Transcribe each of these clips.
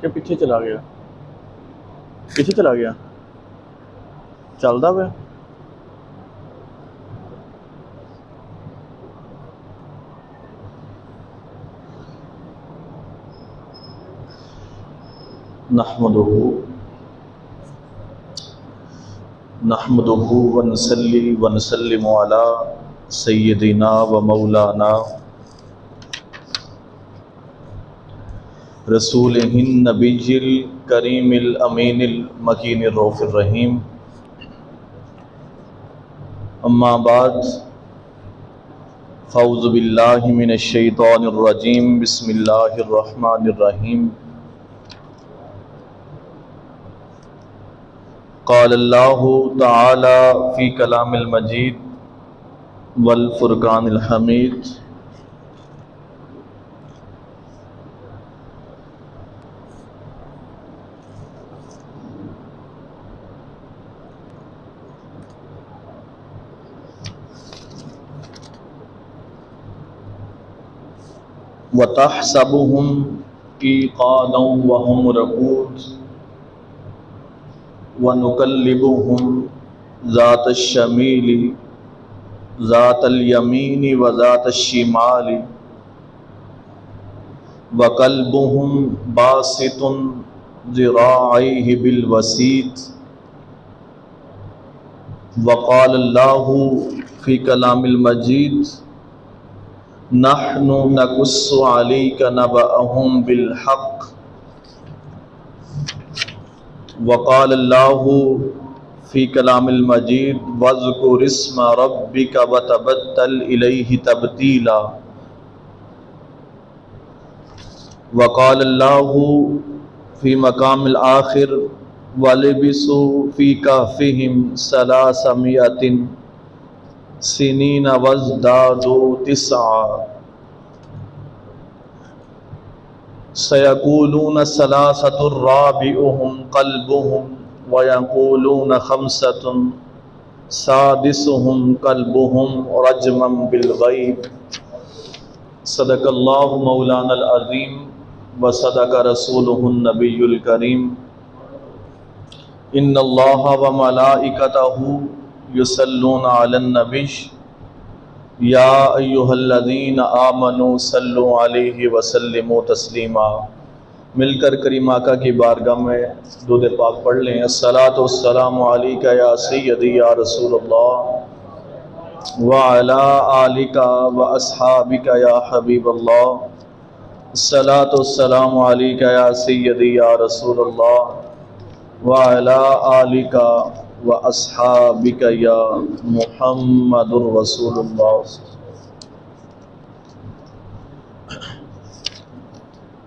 کہ پیچھے چلا گیا؟ پیچھے چلا گیا؟ چلدا پیا؟ نحمدہ ونصلی ونسلم علی سیدنا و مولانا رسولہ النبی الکریم الامین المکین الرؤوف الرحیم، اما بعد فاعوذ باللہ من الشیطان الرجیم، بسم اللہ الرحمن الرحیم۔ قال اللہ تعالی فی کلام المجید والفرقان الحمید، وَتَحْسَبُهُمْ أَيْقَاظًا وَهُمْ رُقُودٌ وَنُقَلِّبُهُمْ ذَاتَ الشَّمَالِ ذَاتَ الْيَمِينِ وَذَاتَ الشِّمَالِ وَقَلْبُهُمْ بَاسِطٌ ذِرَاعَيْهِ بِالْوَسِيطِ۔ وقال اللہ فی کلام المجید، نحن نقص علیک نبأہم بالحق۔ وقال اللہ فی کلام المجید، واذکر اسم ربک وتبتل الیہ تبتیلا۔ وقال اللہ فی مقام الآخر، وَلَبِثُوا فِي كَهْفِهِمْ 300 سِنِينَ وَازْدَادُوا 9۔ سَيَقُولُونَ ثَلَاثَةٌ رَابِعُهُمْ كَلْبُهُمْ وَيَقُولُونَ 5 سَادِسُهُمْ كَلْبُهُمْ رَجْمًا بِالْغَيْبِ۔ صدق اللہ مولانا العظیم وصدق رسولہ النبی الکریم۔ ان اللہ وملائکتہ یصلون علی النبی یا ایہا الذین آمنوا صلوا علیہ وسلموا تسلیما۔ مل کر کریم آقا کی بارگاہ میں درود پاک پڑھ لیں۔ الصلاۃ والسلام علیک یا سیدی یا رسول اللہ وعلی آلک واصحابک یا حبیب اللہ۔ الصلاۃ والسلام علیک یا سیدی یا رسول اللہ وعلی آلک واصحابک یا محمد رسول اللہ۔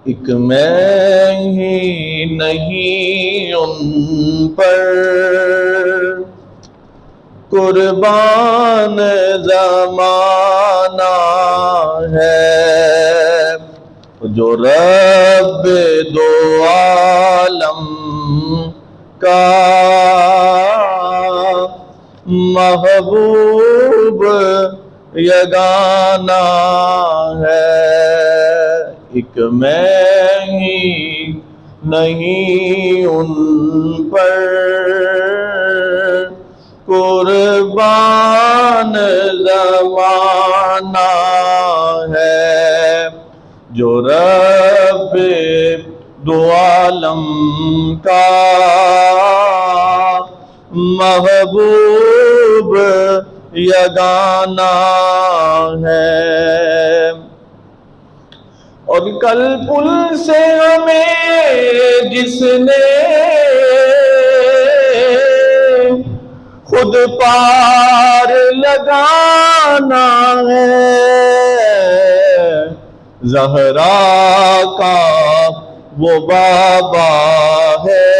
ایک میں ہی نہیں ان پر قربان زمانہ ہے، جو رب دو عالم کا محبوب یگانہ ہے۔ ایک میں ہی نہیں ان پر قربان زمانہ ہے، جو رب دو عالم کا محبوب یگانہ ہے۔ اور کل پل سے ہمیں جس نے خود پار لگانا ہے، زہرا کا وہ بابا ہے،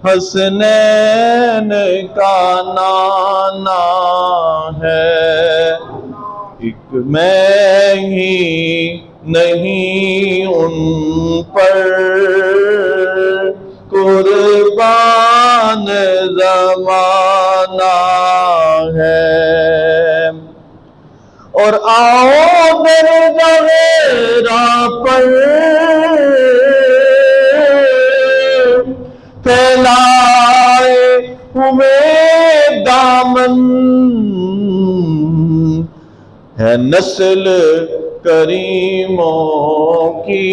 حسنین کا نانا ہے۔ ایک میں ہی نہیں ان پر قربان زمانہ ہے۔ اور آؤ درگاہ راہ پر ہوئے دامن ہے نسل کریموں کی،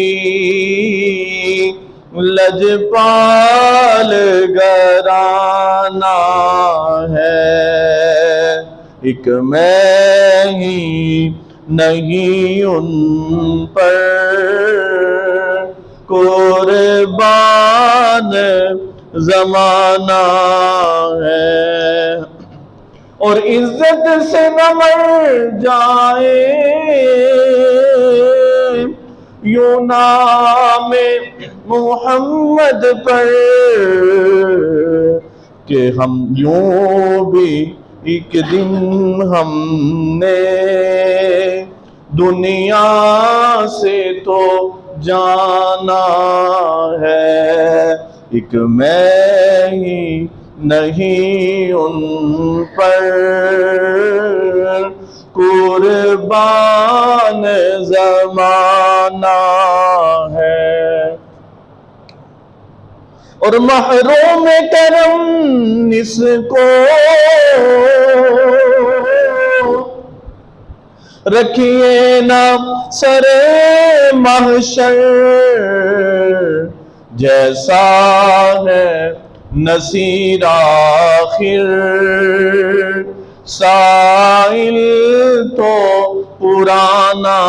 لجپال گھرانہ ہے، ایک میں ہی نہیں ان پر قربان زمانہ ہے، اور عزت سے نہ مر جائے یوں نام محمد پر، کہ ہم یوں بھی ایک دن ہم نے دنیا سے تو جانا ہے، ایک میں ہی نہیں ان پر قربان زمانہ ہے، اور محروم کرم اس کو رکھیے نا سر محشر، جیسا ہے نصیر آخر سائل تو پرانا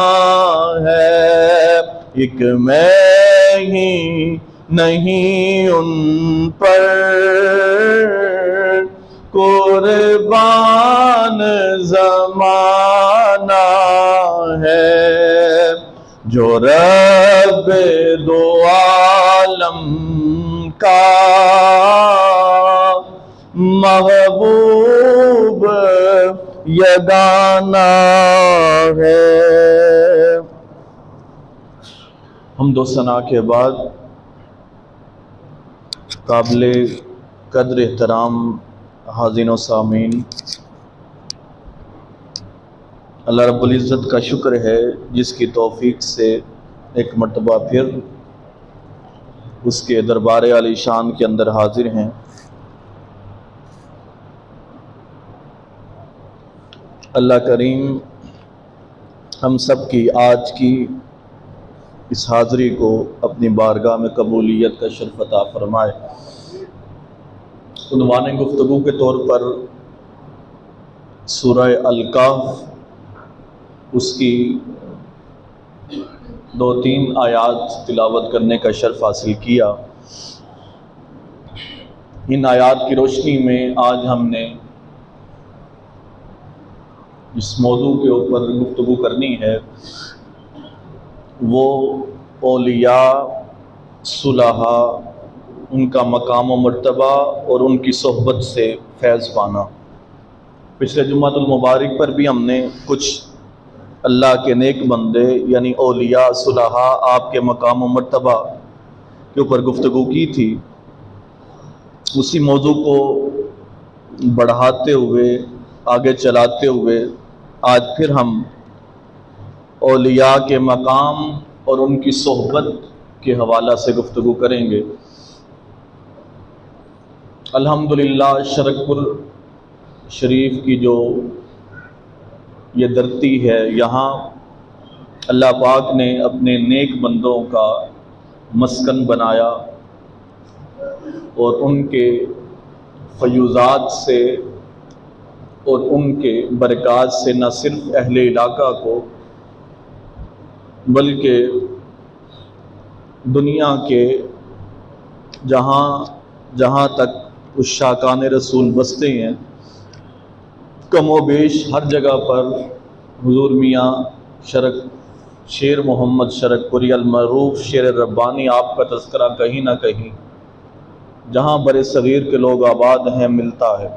ہے، ایک میں ہی نہیں ان پر قربان زمانہ ہے، جو رب دو عالم کا محبوب یگانہ ہے۔ حمد و ثنا کے بعد قابل قدر احترام حاضرین و سامعین، اللہ رب العزت کا شکر ہے جس کی توفیق سے ایک مرتبہ پھر اس کے دربار عالی شان کے اندر حاضر ہیں۔ اللہ کریم ہم سب کی آج کی اس حاضری کو اپنی بارگاہ میں قبولیت کا شرف عطا فرمائے۔ عنوان گفتگو کے طور پر سورہ الکہف، اس کی 2-3 آیات تلاوت کرنے کا شرف حاصل کیا۔ ان آیات کی روشنی میں آج ہم نے جس موضوع کے اوپر گفتگو کرنی ہے وہ اولیاء، صلحاء، ان کا مقام و مرتبہ اور ان کی صحبت سے فیض پانا۔ پچھلے جمعۃ المبارک پر بھی ہم نے کچھ اللہ کے نیک بندے یعنی اولیاء، صلحاء، آپ کے مقام و مرتبہ کے اوپر گفتگو کی تھی۔ اسی موضوع کو بڑھاتے ہوئے، آگے چلاتے ہوئے آج پھر ہم اولیاء کے مقام اور ان کی صحبت کے حوالہ سے گفتگو کریں گے۔ الحمدللہ شرک پور شریف کی جو یہ دھرتی ہے، یہاں اللہ پاک نے اپنے نیک بندوں کا مسکن بنایا اور ان کے فیوضات سے اور ان کے برکات سے نہ صرف اہل علاقہ کو بلکہ دنیا کے جہاں تک عشاقان رسول بستے ہیں، کم و بیش ہر جگہ پر حضور میاں شیر محمد شرک پوری المعروف شیر ربانی، آپ کا تذکرہ کہیں نہ کہیں جہاں بر صغیر کے لوگ آباد ہیں ملتا ہے۔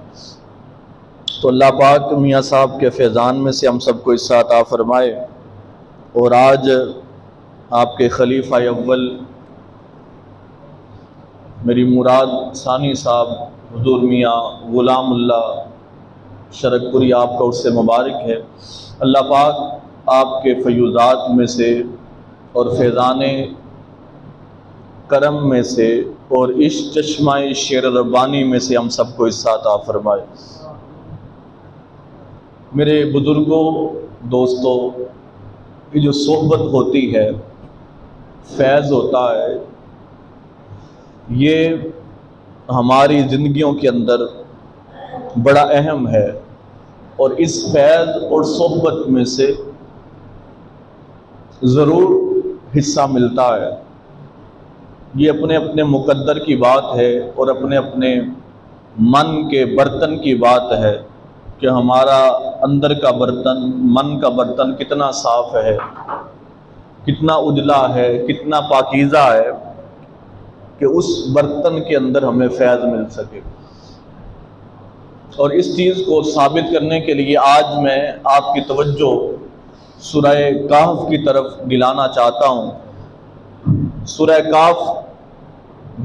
تو اللہ پاک میاں صاحب کے فیضان میں سے ہم سب کو حصہ عطا فرمائے، اور آج آپ کے خلیفہ اول میری مراد ثانی صاحب حضور میاں غلام اللہ شرک پوری، آپ کا عرس مبارک ہے۔ اللہ پاک آپ کے فیوضات میں سے اور فیضان کرم میں سے اور اس چشمہ شیر ربانی میں سے ہم سب کو حصہ عطا فرمائے۔ میرے بزرگوں، دوستوں، یہ جو صحبت ہوتی ہے، فیض ہوتا ہے، یہ ہماری زندگیوں کے اندر بڑا اہم ہے، اور اس فیض اور صحبت میں سے ضرور حصہ ملتا ہے۔ یہ اپنے اپنے مقدر کی بات ہے اور اپنے اپنے من کے برتن کی بات ہے کہ ہمارا اندر کا برتن، من کا برتن کتنا صاف ہے، کتنا اجلا ہے، کتنا پاکیزہ ہے کہ اس برتن کے اندر ہمیں فیض مل سکے۔ اور اس چیز کو ثابت کرنے کے لیے آج میں آپ کی توجہ سورہ کہف کی طرف دلانا چاہتا ہوں۔ سورہ کہف،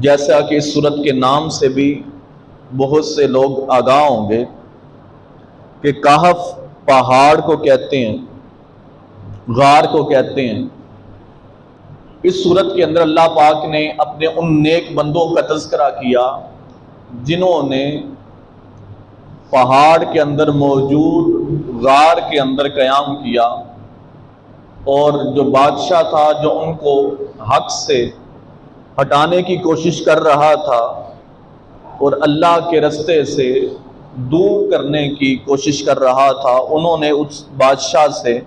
جیسا کہ اس سورت کے نام سے بھی بہت سے لوگ آگاہ ہوں گے کہ کہف پہاڑ کو کہتے ہیں، غار کو کہتے ہیں۔ اس سورت کے اندر اللہ پاک نے اپنے ان نیک بندوں کا تذکرہ کیا جنہوں نے پہاڑ کے اندر موجود غار کے اندر قیام کیا، اور جو بادشاہ تھا جو ان کو حق سے ہٹانے کی کوشش کر رہا تھا اور اللہ کے رستے سے دور کرنے کی کوشش کر رہا تھا، انہوں نے اس بادشاہ سے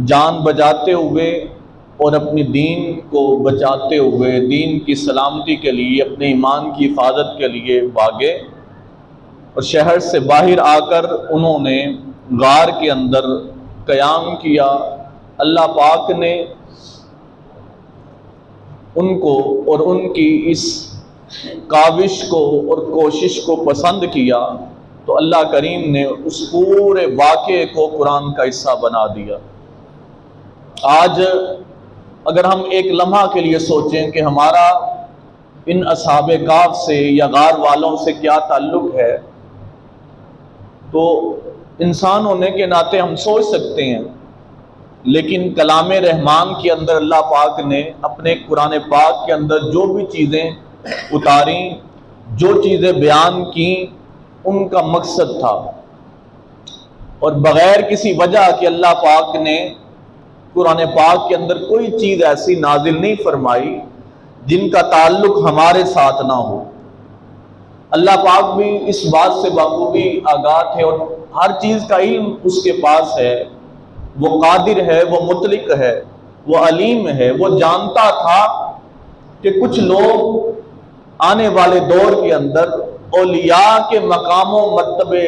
جان بچاتے ہوئے اور اپنی دین کو بچاتے ہوئے، دین کی سلامتی کے لیے، اپنے ایمان کی حفاظت کے لیے بھاگے، اور شہر سے باہر آ کر انہوں نے غار کے اندر قیام کیا۔ اللہ پاک نے ان کو اور ان کی اس کاوش کو اور کوشش کو پسند کیا، تو اللہ کریم نے اس پورے واقعے کو قرآن کا حصہ بنا دیا۔ آج اگر ہم ایک لمحہ کے لیے سوچیں کہ ہمارا ان اصحاب کہف سے یا غار والوں سے کیا تعلق ہے، تو انسان ہونے کے ناطے ہم سوچ سکتے ہیں، لیکن کلام رحمان کے اندر اللہ پاک نے اپنے قرآن پاک کے اندر جو بھی چیزیں اتاریں، جو چیزیں بیان کیں، ان کا مقصد تھا، اور بغیر کسی وجہ کہ اللہ پاک نے قرآن پاک کے اندر کوئی چیز ایسی نازل نہیں فرمائی جن کا تعلق ہمارے ساتھ نہ ہو۔ اللہ پاک بھی اس بات سے بخوبی آگاہ تھے، اور ہر چیز کا علم اس کے پاس ہے۔ وہ قادر ہے، وہ مطلق ہے، وہ علیم ہے۔ وہ جانتا تھا کہ کچھ لوگ آنے والے دور کے اندر اولیاء کے مقام و مرتبے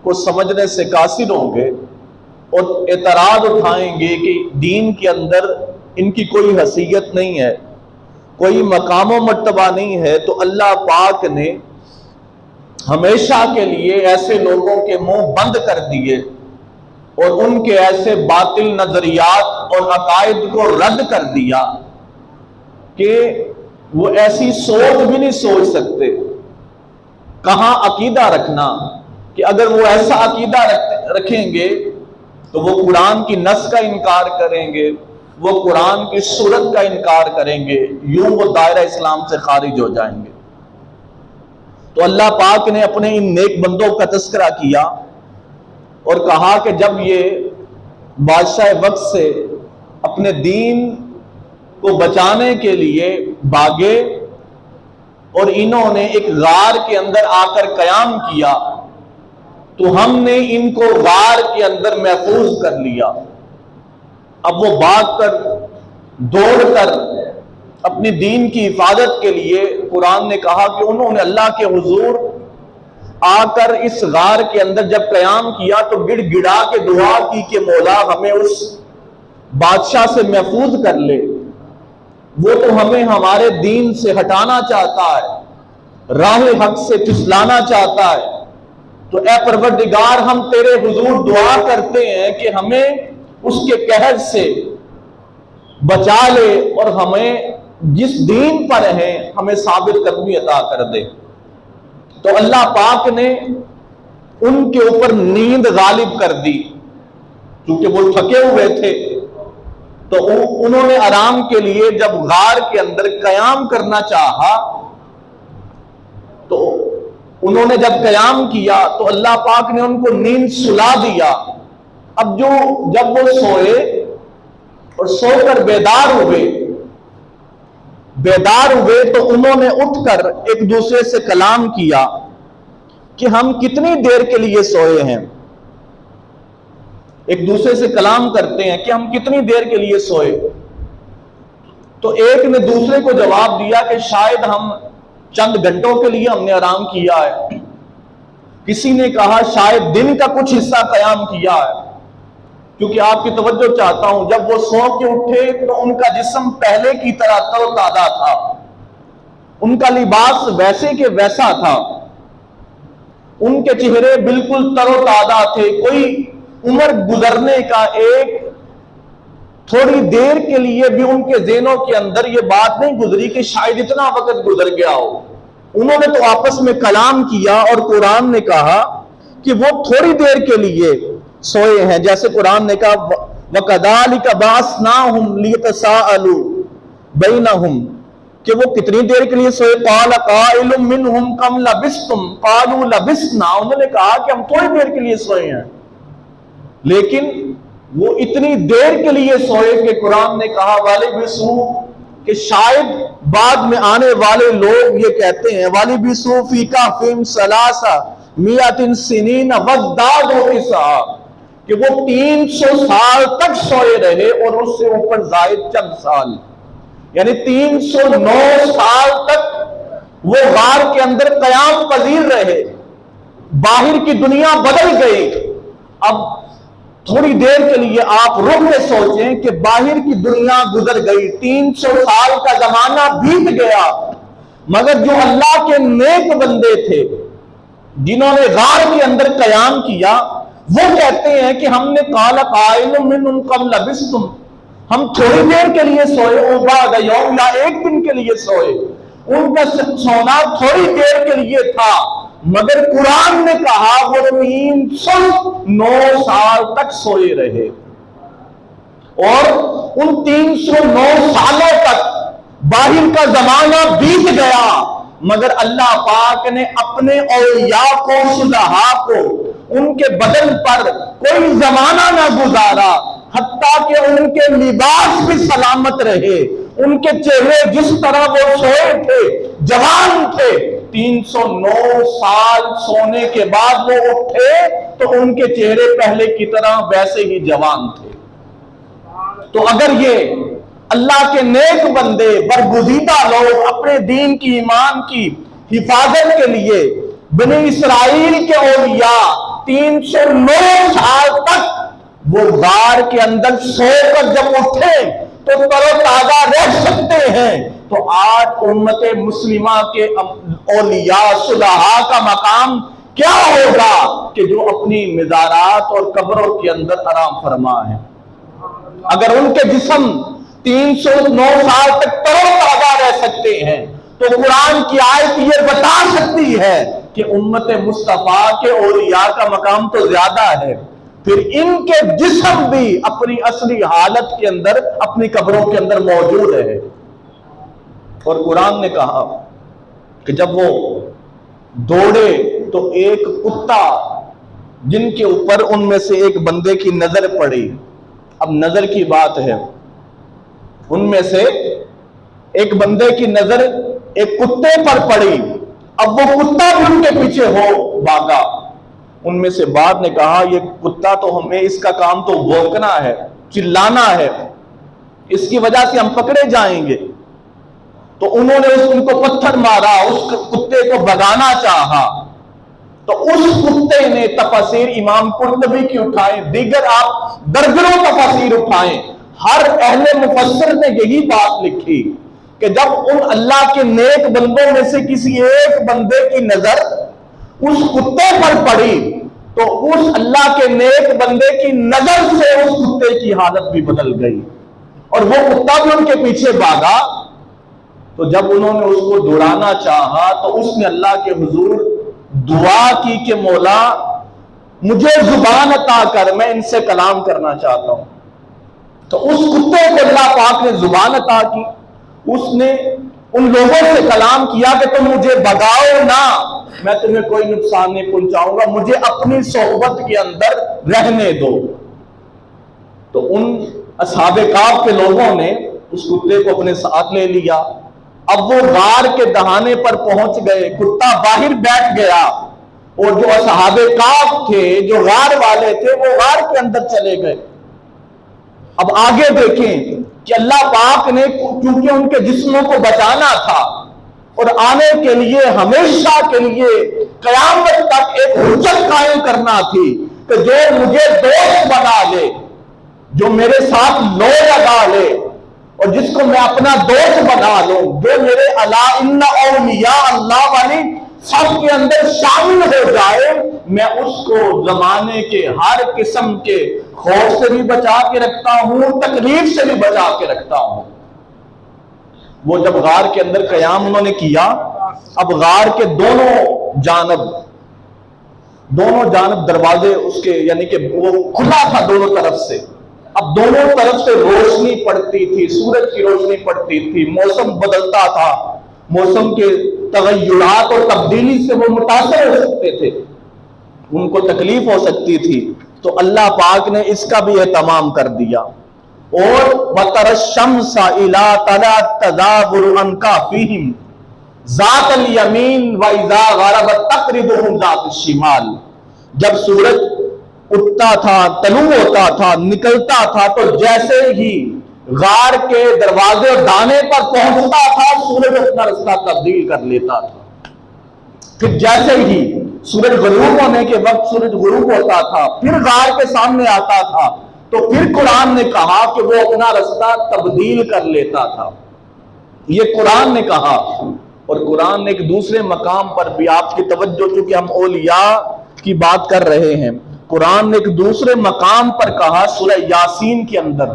کو سمجھنے سے قاصر ہوں گے اور اعتراض اٹھائیں گے کہ دین کے اندر ان کی کوئی حیثیت نہیں ہے، کوئی مقام و مرتبہ نہیں ہے۔ تو اللہ پاک نے ہمیشہ کے لیے ایسے لوگوں کے منہ بند کر دیے اور ان کے ایسے باطل نظریات اور عقائد کو رد کر دیا کہ وہ ایسی سوچ بھی نہیں سوچ سکتے۔ کہاں عقیدہ رکھنا کہ اگر وہ ایسا عقیدہ رکھیں گے تو وہ قرآن کی نص کا انکار کریں گے، وہ قرآن کی صورت کا انکار کریں گے، یوں وہ دائرہ اسلام سے خارج ہو جائیں گے۔ تو اللہ پاک نے اپنے ان نیک بندوں کا تذکرہ کیا اور کہا کہ جب یہ بادشاہ وقت سے اپنے دین کو بچانے کے لیے بھاگے اور انہوں نے ایک غار کے اندر آ کر قیام کیا، تو ہم نے ان کو غار کے اندر محفوظ کر لیا۔ اب وہ بھاگ کر، دوڑ کر اپنی دین کی حفاظت کے لیے، قرآن نے کہا کہ انہوں نے اللہ کے حضور آ کر اس غار کے اندر جب قیام کیا تو گڑ گڑا کے دعا کی کہ مولا ہمیں اس بادشاہ سے محفوظ کر لے، وہ تو ہمیں ہمارے دین سے ہٹانا چاہتا ہے، راہ حق سے پھسلانا چاہتا ہے۔ تو اے پروردگار، ہم تیرے حضور دعا کرتے ہیں کہ ہمیں اس کے قہر سے بچا لے اور ہمیں جس دین پر ہیں ہمیں ثابت قدمی عطا کر دے۔ تو اللہ پاک نے ان کے اوپر نیند غالب کر دی، کیونکہ وہ تھکے ہوئے تھے، تو انہوں نے آرام کے لیے جب غار کے اندر قیام کرنا چاہا تو انہوں نے جب قیام کیا تو اللہ پاک نے ان کو نیند سلا دیا۔ اب جب وہ سوئے اور سو کر بیدار ہوئے تو انہوں نے اٹھ کر ایک دوسرے سے کلام کیا کہ ہم کتنی دیر کے لیے سوئے ہیں۔ ایک دوسرے سے کلام کرتے ہیں کہ ہم کتنی دیر کے لیے سوئے۔ تو ایک نے دوسرے کو جواب دیا کہ شاید ہم چند گھنٹوں کے لیے ہم نے آرام کیا ہے۔ کسی نے کہا شاید دن کا کچھ حصہ قیام کیا ہے۔ کیونکہ آپ کی توجہ چاہتا ہوں، جب وہ سو کے اٹھے تو ان کا جسم پہلے کی طرح تر و تازہ تھا، ان کا لباس ویسے کہ ویسا تھا، ان کے چہرے بالکل تر و تازہ تھے۔ کوئی عمر گزرنے کا ایک تھوڑی دیر کے لیے بھی ان کے ذہنوں کے اندر یہ بات نہیں گزری کہ شاید اتنا وقت گزر گیا ہو۔ انہوں نے تو آپس میں کلام کیا اور قرآن نے کہا کہ وہ تھوڑی دیر کے لیے سوئے ہیں، جیسے قرآن نے کہا وَكَذَلِكَ بَعَثْنَاهُمْ لِيَتَسَاءَلُوا بَيْنَهُمْ، کہ وہ کتنی دیر کے لیے سوئے۔ قَالَ قَائِلٌ مِّنْهُمْ كَمْ لَبِثْتُمْ قَالُوا لَبِثْنَا، انہوں نے کہا کہ ہم تھوڑی دیر کے لیے سوئے ہیں، لیکن وہ اتنی دیر کے لیے سوئے کہ قرآن نے کہا وَلِبِثُوا، کہ شاید بعد میں آنے والے لوگ یہ کہتے ہیں وَلِبِثُوا فِي كَهْفِهِمْ ثَلَاثَ مِائَةٍ سِنِينَ وَازْدَادُوا تِسْعًا، کہ وہ 300 سال تک سوئے رہے اور اس سے اوپر زائد چند سال، یعنی 309 سال تک وہ غار کے اندر قیام پذیر رہے۔ باہر کی دنیا بدل گئی۔ اب تھوڑی دیر کے لیے آپ رک کے سوچیں کہ باہر کی دنیا گزر گئی، 300 سال کا زمانہ بیت گیا، مگر جو اللہ کے نیک بندے تھے جنہوں نے غار کے اندر قیام کیا، وہ کہتے ہیں کہ ہم نے قال قائل منہم کم لبثتم، ہم تھوڑی دیر کے لیے سوئے، او بعد یوم، یا ایک دن کے لیے سوئے۔ ان کا سونا تھوڑی دیر کے لیے تھا، مگر قرآن نے کہا وہ 309 سال تک سوئے رہے، اور ان 309 سالوں تک باہر کا زمانہ بیت گیا، مگر اللہ پاک نے اپنے اولیاء کو، صلحاء کو، ان کے بدن پر کوئی زمانہ نہ گزارا، حتیٰ کہ ان کے لباس بھی سلامت رہے، ان کے چہرے جس طرح وہ سوئے تھے، جوان تھے۔ 309 سال سونے کے بعد وہ اٹھے تو ان کے چہرے پہلے کی طرح ویسے ہی جوان تھے۔ تو اگر یہ اللہ کے نیک بندے، برگزیدہ لوگ اپنے دین کی، ایمان کی حفاظت کے لیے، بنی اسرائیل کے اولیاء 309 سال تک وہ غار کے اندر سو کر جب اٹھے تو تر و تازہ رہ سکتے ہیں، تو آج امت مسلمہ کے اولیاء، صلحاء کا مقام کیا ہوگا کہ جو اپنی مزارات اور قبروں کے اندر آرام فرما ہے۔ اگر ان کے جسم 309 سال تک تر و تازہ رہ سکتے ہیں تو قرآن کی آیت یہ بتا سکتی ہے کہ امت مصطفیٰ کے اولیاء کا مقام تو زیادہ ہے، پھر ان کے جسم بھی اپنی اصلی حالت کے اندر، اپنی قبروں کے اندر موجود ہے۔ اور قرآن نے کہا کہ جب وہ دوڑے تو ایک کتا جن کے اوپر ان میں سے ایک بندے کی نظر پڑی، اب نظر کی بات ہے، ان میں سے ایک بندے کی نظر ایک کتے پر پڑی، اب وہ کتا بھی ان کے پیچھے ہو بھاگا۔ ان میں سے بعد نے کہا یہ کتا تو ہمیں، اس کا کام تو بھونکنا ہے، چلانا ہے، اس کی وجہ سے ہم پکڑے جائیں گے۔ تو انہوں نے ان کو پتھر مارا، اس کتے کو بھگانا چاہا، تو اس کتے نے تفاسیر امام قرطبی کی اٹھائیں، دیگر آپ درجنوں تفاسیر اٹھائیں، ہر اہل مفسر نے یہی بات لکھی کہ جب ان اللہ کے نیک بندوں میں سے کسی ایک بندے کی نظر اس کتے پر پڑی تو اس اللہ کے نیک بندے کی نظر سے اس کتے کی حالت بھی بدل گئی، اور وہ کتا بھی ان کے پیچھے بھاگا۔ تو جب انہوں نے اس کو دوڑانا چاہا تو اس نے اللہ کے حضور دعا کی کہ مولا مجھے زبان عطا کر، میں ان سے کلام کرنا چاہتا ہوں۔ تو اس کتے کو اللہ پاک نے زبان عطا کی، اس نے ان لوگوں سے کلام کیا کہ تم مجھے بگاؤ نہ، میں تمہیں کوئی نقصان نہیں پہنچاؤں گا، مجھے اپنی صحبت کے اندر رہنے دو۔ تو ان اصحاب کہف کے لوگوں نے اس کتے کو اپنے ساتھ لے لیا۔ اب وہ غار کے دہانے پر پہنچ گئے، کتا باہر بیٹھ گیا، اور جو اصحاب کہف تھے، جو غار والے تھے، وہ غار کے اندر چلے گئے۔ اب آگے دیکھیں کہ اللہ پاک نے کیونکہ ان کے جسموں کو بچانا تھا اور آنے کے لیے ہمیشہ کے لیے قیامت تک ایک حجت قائم کرنا تھی کہ جو مجھے دوست بنا لے، جو میرے ساتھ لو لگا لے، اور جس کو میں اپنا دوست بنا لوں، جو میرے الا ان اولیاء اللہ والی سب کے اندر شامل ہو جائے، میں اس کو زمانے کے ہر قسم کے خوف سے بھی بچا کے رکھتا ہوں، تکلیف سے بھی بچا کے رکھتا ہوں۔ وہ جب غار کے اندر قیام انہوں نے کیا، اب غار کے دونوں جانب دروازے اس کے، یعنی کہ وہ کھلا تھا دونوں طرف سے، اب دونوں طرف سے روشنی پڑتی تھی، سورج کی روشنی پڑتی تھی، موسم بدلتا تھا، موسم کے تغیرات اور تبدیلی سے وہ متاثر ہو سکتے تھے، ان کو تکلیف ہو سکتی تھی۔ تو اللہ پاک نے اس کا بھی اہتمام کر دیا۔ اور وَتَرَى الشَّمْسَ إِذَا طَلَعَت تَزَاوَرُ عَنْ كَهْفِهِمْ ذَاتَ الْيَمِينِ وَإِذَا غَرَبَت تَقْرِضُهُمْ ذَاتَ الشِّمَالِ، جب سورج اٹھتا تھا، طلوع ہوتا تھا، نکلتا تھا، تو جیسے ہی غار کے دروازے اور دانے پر پہنچتا تھا، سورج اپنا رستہ تبدیل کر لیتا تھا۔ پھر جیسے ہی سورج غروب ہونے کے وقت سورج غروب ہوتا تھا، پھر غار کے سامنے آتا تھا، تو پھر قرآن نے کہا کہ وہ اپنا رستہ تبدیل کر لیتا تھا۔ یہ قرآن نے کہا، اور قرآن نے ایک دوسرے مقام پر بھی آپ کی توجہ، چونکہ ہم اولیاء کی بات کر رہے ہیں، قرآن نے ایک دوسرے مقام پر کہا سورہ یاسین کے اندر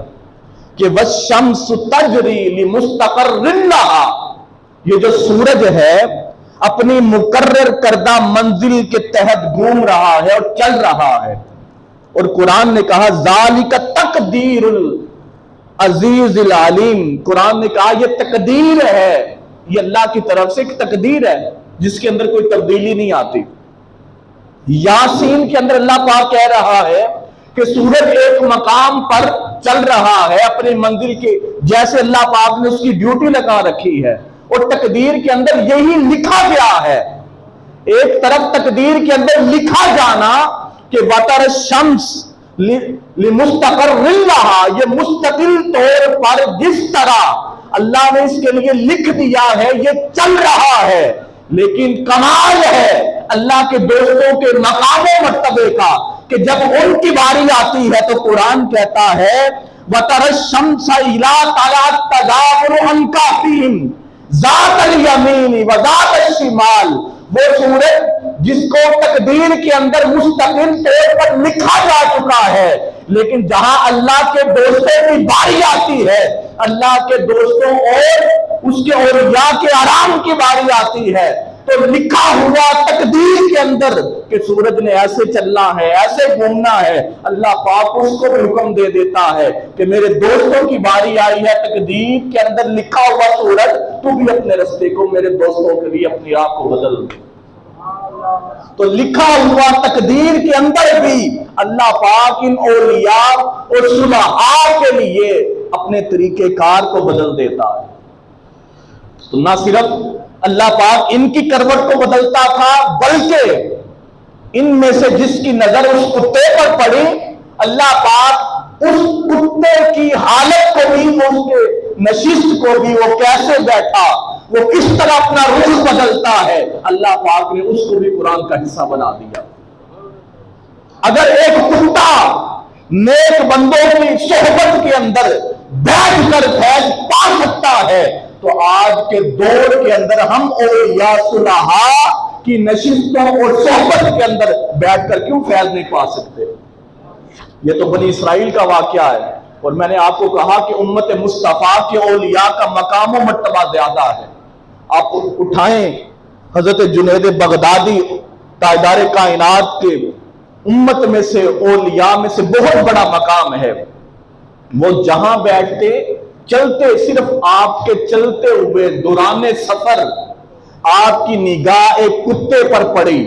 کہ وَالشَّمْسُ تَجْرِي لِمُسْتَقَرٍّ لَهَا، یہ جو سورج ہے اپنی مقرر کردہ منزل کے تحت گھوم رہا ہے اور چل رہا ہے۔ اور قرآن نے کہا ذَلِكَ تَقْدِيرُ الْعَزِيزِ الْعَلِيمِ، قرآن نے کہا یہ تقدیر ہے، یہ اللہ کی طرف سے ایک تقدیر ہے جس کے اندر کوئی تبدیلی نہیں آتی۔ یاسین کے اندر اللہ پاک کہہ رہا ہے کہ سورج ایک مقام پر چل رہا ہے اپنی منزل کے، جیسے اللہ پاک نے اس کی ڈیوٹی لگا رکھی ہے، اور تقدیر کے اندر یہی لکھا گیا ہے۔ ایک طرف تقدیر کے اندر لکھا جانا کہ وَتَرَى الشَّمْسَ لِمُسْتَقَرٍّ لَهَا، یہ مستقل طور پر جس طرح اللہ نے اس کے لیے لکھ دیا ہے یہ چل رہا ہے، لیکن کمال ہے اللہ کے دوستوں کے مقام و مرتبے کا کہ جب ان کی باری آتی ہے تو قرآن کہتا ہے وَتَرَى الشَّمْسَ إِذَا طَلَعَت تَزَاوَرُ عَنْ كَهْفِهِمْ ذَاتَ الْيَمِينِ وَذَاتَ الشِّمَالِ، وہ سورج جس کو تقدیر کے اندر مستقل طور پر لکھا جا چکا ہے، لیکن جہاں اللہ کے دوستوں کی باری آتی ہے، اللہ کے دوستوں اور اس کے اولیاء کے آرام کی باری آتی ہے، تو لکھا ہوا تقدیر کے اندر کہ سورج نے ایسے چلنا ہے، ایسے گھومنا ہے، اللہ پاک اس کو بھی حکم دے دیتا ہے کہ میرے دوستوں کی باری آئی ہے، تقدیر کے اندر لکھا ہوا سورج تو بھی اپنے رستے کو میرے دوستوں کے لیے اپنی راہ کو بدل دے۔ تو لکھا ہوا تقدیر کے اندر بھی اللہ پاک ان اولیاء اور صلحاء کے لیے اپنے طریقہ کار کو بدل دیتا ہے۔ تو نہ صرف اللہ پاک ان کی کروٹ کو بدلتا تھا، بلکہ ان میں سے جس کی نظر اس کتے پر پڑی، اللہ پاک اس کتے کی حالت کو بھی، اس کے نشست کو بھی، وہ کیسے بیٹھا، وہ کس طرح اپنا رخ بدلتا ہے، اللہ پاک نے اس کو بھی قرآن کا حصہ بنا دیا۔ اگر ایک کتا نیک بندوں کی صحبت کے اندر بیٹھ کر فیض پا سکتا ہے، تو آج کے دور کے اندر ہم اولیاء صلحاء کی نشستوں اور صحبت کے اندر بیٹھ کر کیوں فیض نہیں پا سکتے؟ یہ تو بنی اسرائیل کا واقعہ ہے، اور میں نے آپ کو کہا کہ امت مصطفیٰ کے اولیاء کا مقام و مرتبہ زیادہ ہے۔ آپ اٹھائیں حضرت جنید بغدادی، تاجدار کائنات کے امت میں سے اولیاء میں سے بہت بڑا مقام ہے، وہ جہاں بیٹھتے چلتے، صرف آپ کے چلتے ہوئے دوران سفر آپ کی نگاہ ایک کتے پر پڑی،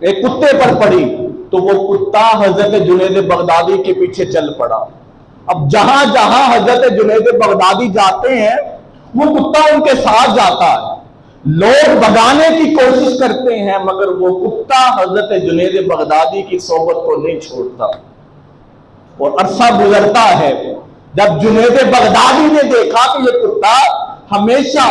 ایک کتے پر پڑی، تو وہ کتا حضرت جنید بغدادی کے پیچھے چل پڑا۔ اب جہاں جہاں حضرت جنید بغدادی جاتے ہیں وہ کتا ان کے ساتھ جاتا ہے، لوگ بھگانے کی کوشش کرتے ہیں مگر وہ کتا حضرت جنید بغدادی کی صحبت کو نہیں چھوڑتا۔ اور عرصہ گزرتا ہے، جب جنید بغدادی نے دیکھا کہ یہ کتا ہمیشہ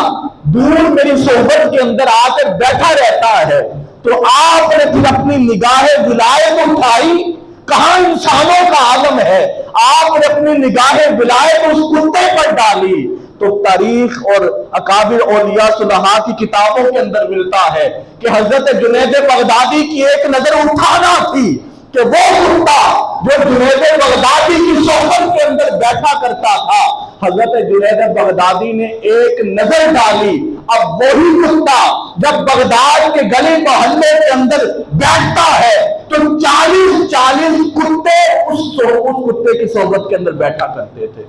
دور میری صحبت کے اندر آ کر بیٹھا رہتا ہے، تو آپ نے پھر اپنی نگاہ ولایت اٹھائی۔ کہاں انسانوں کا عالم ہے، آپ نے اپنی نگاہ ولایت اس کتے پر ڈالی۔ تو تاریخ اور اکابر اولیاء صلحاء کی کتابوں کے اندر ملتا ہے کہ حضرت جنید بغدادی کی ایک نظر اٹھانا تھی کہ وہ کتا جو جنید بغدادی کی صحبت کے اندر بیٹھا کرتا تھا، حضرت جنید بغدادی نے ایک نظر ڈالی۔ اب وہی کتا جب بغداد کے گلی محلے کے اندر بیٹھتا ہے تو 40 کتے اس کتے کی صحبت کے اندر بیٹھا کرتے تھے۔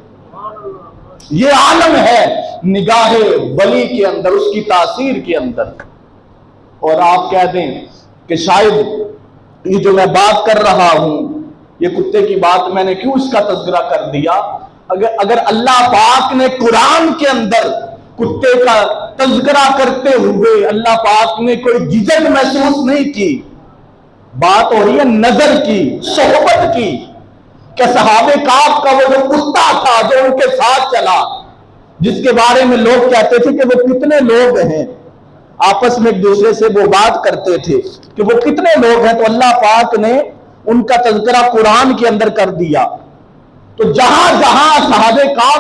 یہ عالم ہے نگاہ ولی کے اندر، اس کی تاثیر کے اندر۔ اور آپ کہہ دیں کہ شاید یہ جو میں بات کر رہا ہوں، یہ کتے کی بات میں نے کیوں اس کا تذکرہ کر دیا؟ اگر اللہ پاک نے قرآن کے اندر کتے کا تذکرہ کرتے ہوئے اللہ پاک نے کوئی جھجک محسوس نہیں کی، بات ہو رہی ہے نظر کی، صحبت کی، کہ صحابہ کاف کا وہ جو کتا تھا جو ان کے ساتھ چلا، جس کے بارے میں لوگ کہتے تھے کہ وہ کتنے لوگ ہیں، آپس میں ایک دوسرے سے وہ بات کرتے تھے کہ وہ کتنے لوگ ہیں، تو اللہ پاک نے ان کا تذکرہ قرآن کے اندر کر دیا۔ تو جہاں جہاں صحابہ کاف